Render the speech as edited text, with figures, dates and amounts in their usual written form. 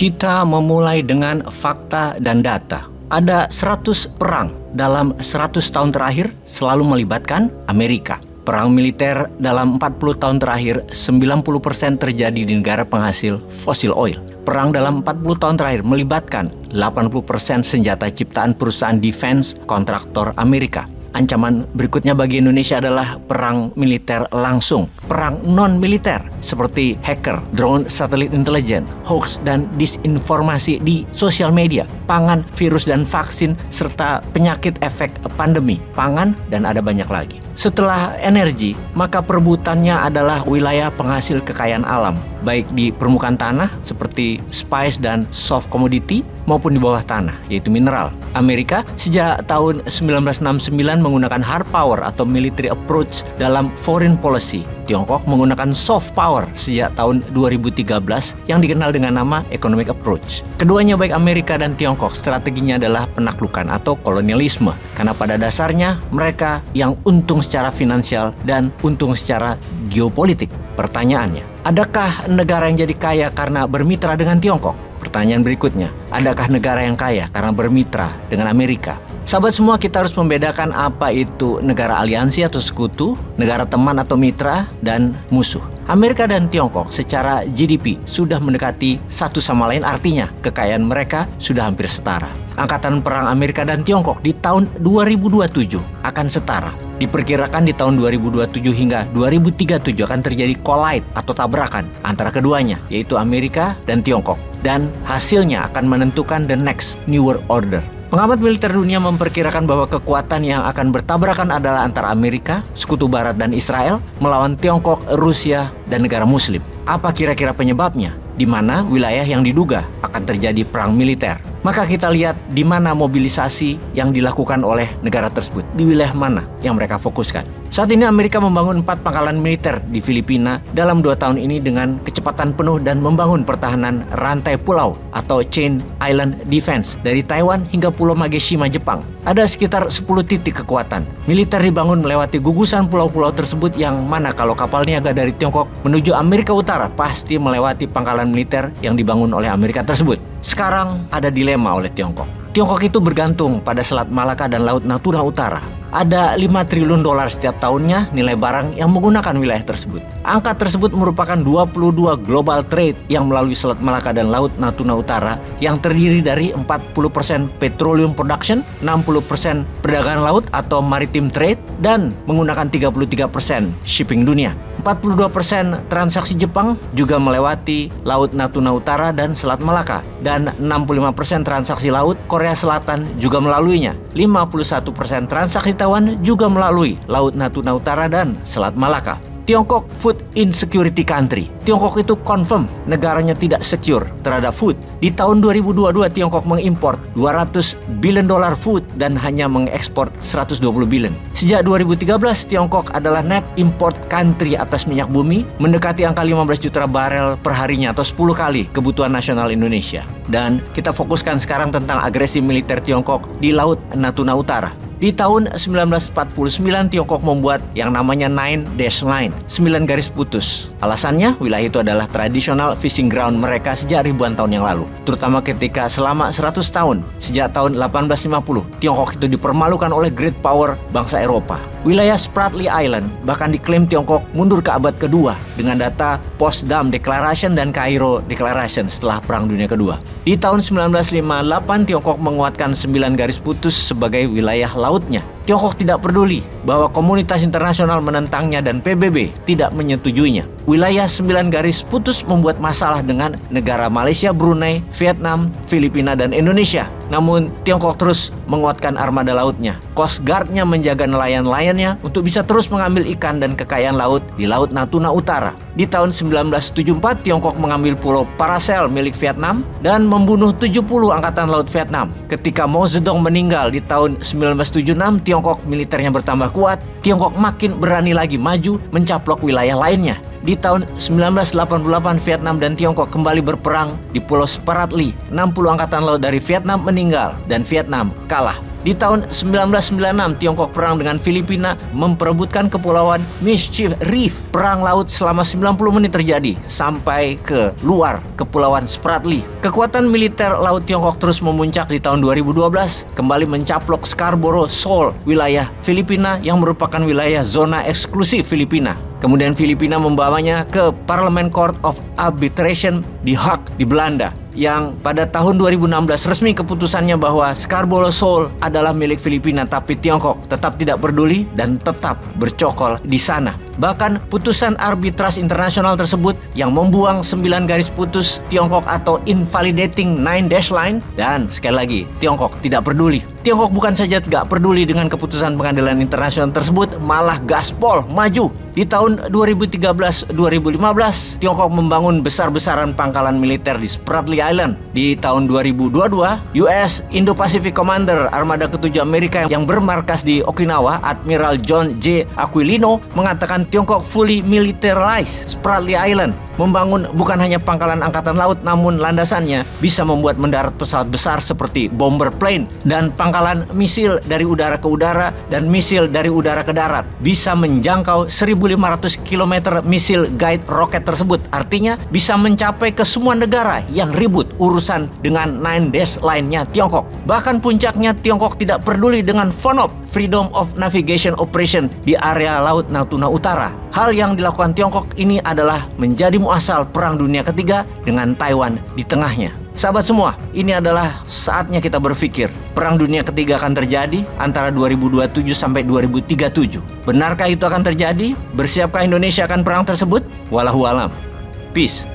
Kita memulai dengan fakta dan data. Ada 100 perang dalam 100 tahun terakhir selalu melibatkan Amerika. Perang militer dalam 40 tahun terakhir 90% terjadi di negara penghasil fosil oil. Perang dalam 40 tahun terakhir melibatkan 80% senjata ciptaan perusahaan defense kontraktor Amerika. Ancaman berikutnya bagi Indonesia adalah perang militer langsung, perang non-militer seperti hacker, drone, satelit intelijen, hoax dan disinformasi di sosial media, pangan, virus dan vaksin, serta penyakit efek pandemi, pangan, dan ada banyak lagi. Setelah energi, maka perebutannya adalah wilayah penghasil kekayaan alam, baik di permukaan tanah seperti spice dan soft commodity maupun di bawah tanah, yaitu mineral. Amerika sejak tahun 1969 menggunakan hard power atau military approach dalam foreign policy. Tiongkok menggunakan soft power sejak tahun 2013 yang dikenal dengan nama economic approach. Keduanya baik Amerika dan Tiongkok strateginya adalah penaklukan atau kolonialisme, karena pada dasarnya mereka yang untung secara finansial dan untung secara geopolitik. Pertanyaannya, adakah negara yang jadi kaya karena bermitra dengan Tiongkok? Pertanyaan berikutnya, adakah negara yang kaya karena bermitra dengan Amerika? Sahabat semua, kita harus membedakan apa itu negara aliansi atau sekutu, negara teman atau mitra, dan musuh. Amerika dan Tiongkok secara GDP sudah mendekati satu sama lain, artinya kekayaan mereka sudah hampir setara. Angkatan perang Amerika dan Tiongkok di tahun 2027 akan setara. Diperkirakan di tahun 2027 hingga 2037 akan terjadi collide atau tabrakan antara keduanya, yaitu Amerika dan Tiongkok. Dan hasilnya akan menentukan the next New World Order. Pengamat militer dunia memperkirakan bahwa kekuatan yang akan bertabrakan adalah antara Amerika, Sekutu Barat dan Israel melawan Tiongkok, Rusia, dan negara Muslim. Apa kira-kira penyebabnya? Di mana wilayah yang diduga akan terjadi perang militer? Maka kita lihat di mana mobilisasi yang dilakukan oleh negara tersebut, di wilayah mana yang mereka fokuskan. Saat ini Amerika membangun 4 pangkalan militer di Filipina dalam 2 tahun ini dengan kecepatan penuh dan membangun pertahanan rantai pulau atau Chain Island Defense dari Taiwan hingga Pulau Mageshima, Jepang. Ada sekitar 10 titik kekuatan. Militer dibangun melewati gugusan pulau-pulau tersebut yang mana kalau kapal niaga dari Tiongkok menuju Amerika Utara pasti melewati pangkalan militer yang dibangun oleh Amerika tersebut. Sekarang ada dilema oleh Tiongkok. Tiongkok itu bergantung pada Selat Malaka dan Laut Natuna Utara. Ada 5 triliun dolar setiap tahunnya nilai barang yang menggunakan wilayah tersebut. Angka tersebut merupakan 22 global trade yang melalui Selat Malaka dan Laut Natuna Utara yang terdiri dari 40% petroleum production, 60% perdagangan laut atau maritime trade, dan menggunakan 33% shipping dunia. 42% transaksi Jepang juga melewati Laut Natuna Utara dan Selat Malaka, dan 65% transaksi laut Korea Selatan juga melaluinya. 51% transaksi Taiwan juga melalui Laut Natuna Utara dan Selat Malaka. Tiongkok food insecurity country. Tiongkok itu confirm negaranya tidak secure terhadap food. Di tahun 2022 Tiongkok mengimpor 200 billion dolar food dan hanya mengekspor 120 billion. Sejak 2013 Tiongkok adalah net import country atas minyak bumi, mendekati angka 15 juta barel per harinya atau 10 kali kebutuhan nasional Indonesia. Dan kita fokuskan sekarang tentang agresi militer Tiongkok di Laut Natuna Utara. Di tahun 1949 Tiongkok membuat yang namanya 9-dash line, 9 garis putus. Alasannya wilayah itu adalah tradisional fishing ground mereka sejak ribuan tahun yang lalu. Terutama ketika selama 100 tahun, sejak tahun 1850, Tiongkok itu dipermalukan oleh great power bangsa Eropa. Wilayah Spratly Island bahkan diklaim Tiongkok mundur ke abad kedua dengan data Potsdam Declaration dan Cairo Declaration setelah Perang Dunia Kedua. Di tahun 1958 Tiongkok menguatkan 9 garis putus sebagai wilayah lautnya. Tiongkok tidak peduli bahwa komunitas internasional menentangnya dan PBB tidak menyetujuinya. Wilayah 9 garis putus membuat masalah dengan negara Malaysia, Brunei, Vietnam, Filipina, dan Indonesia. Namun Tiongkok terus menguatkan armada lautnya. Coast Guard-nya menjaga nelayan-nelayannya untuk bisa terus mengambil ikan dan kekayaan laut di Laut Natuna Utara. Di tahun 1974 Tiongkok mengambil pulau Paracel milik Vietnam dan membunuh 70 angkatan laut Vietnam. Ketika Mao Zedong meninggal di tahun 1976, Tiongkok militernya bertambah kuat. Tiongkok makin berani lagi maju mencaplok wilayah lainnya. Di tahun 1988 Vietnam dan Tiongkok kembali berperang di Pulau Spratly. 60 angkatan laut dari Vietnam meninggal dan Vietnam kalah. Di tahun 1996, Tiongkok perang dengan Filipina memperebutkan kepulauan Mischief Reef. Perang laut selama 90 menit terjadi sampai ke luar kepulauan Spratly. Kekuatan militer laut Tiongkok terus memuncak di tahun 2012, kembali mencaplok Scarborough Shoal, wilayah Filipina yang merupakan wilayah zona eksklusif Filipina. Kemudian Filipina membawanya ke Parliament Court of Arbitration di Hague di Belanda, yang pada tahun 2016 resmi keputusannya bahwa Scarborough Shoal adalah milik Filipina, tapi Tiongkok tetap tidak peduli dan tetap bercokol di sana. Bahkan putusan arbitras internasional tersebut yang membuang 9 garis putus Tiongkok atau invalidating 9 dash line, dan sekali lagi Tiongkok tidak peduli. Tiongkok bukan saja tidak peduli dengan keputusan pengadilan internasional tersebut, malah gaspol maju. Di tahun 2013-2015, Tiongkok membangun besar-besaran pangkalan militer di Spratly Island. Di tahun 2022, US Indo-Pacific Commander Armada ke-7 Amerika yang bermarkas di Okinawa, Admiral John J. Aquilino, mengatakan Tiongkok fully militarize Spratly Island. Membangun bukan hanya pangkalan angkatan laut, namun landasannya bisa membuat mendarat pesawat besar seperti bomber plane dan pangkalan misil dari udara ke udara dan misil dari udara ke darat. Bisa menjangkau 1.500 km misil guide roket tersebut. Artinya bisa mencapai ke semua negara yang ribut urusan dengan 9 dash line-nya Tiongkok. Bahkan puncaknya Tiongkok tidak peduli dengan FONOP, Freedom of Navigation Operation, di area Laut Natuna Utara. Hal yang dilakukan Tiongkok ini adalah menjadi muasal Perang Dunia Ketiga dengan Taiwan di tengahnya. Sahabat semua, ini adalah saatnya kita berpikir, Perang Dunia Ketiga akan terjadi antara 2027 sampai 2037. Benarkah itu akan terjadi? Bersiapkah Indonesia akan perang tersebut? Wallahualam. Peace.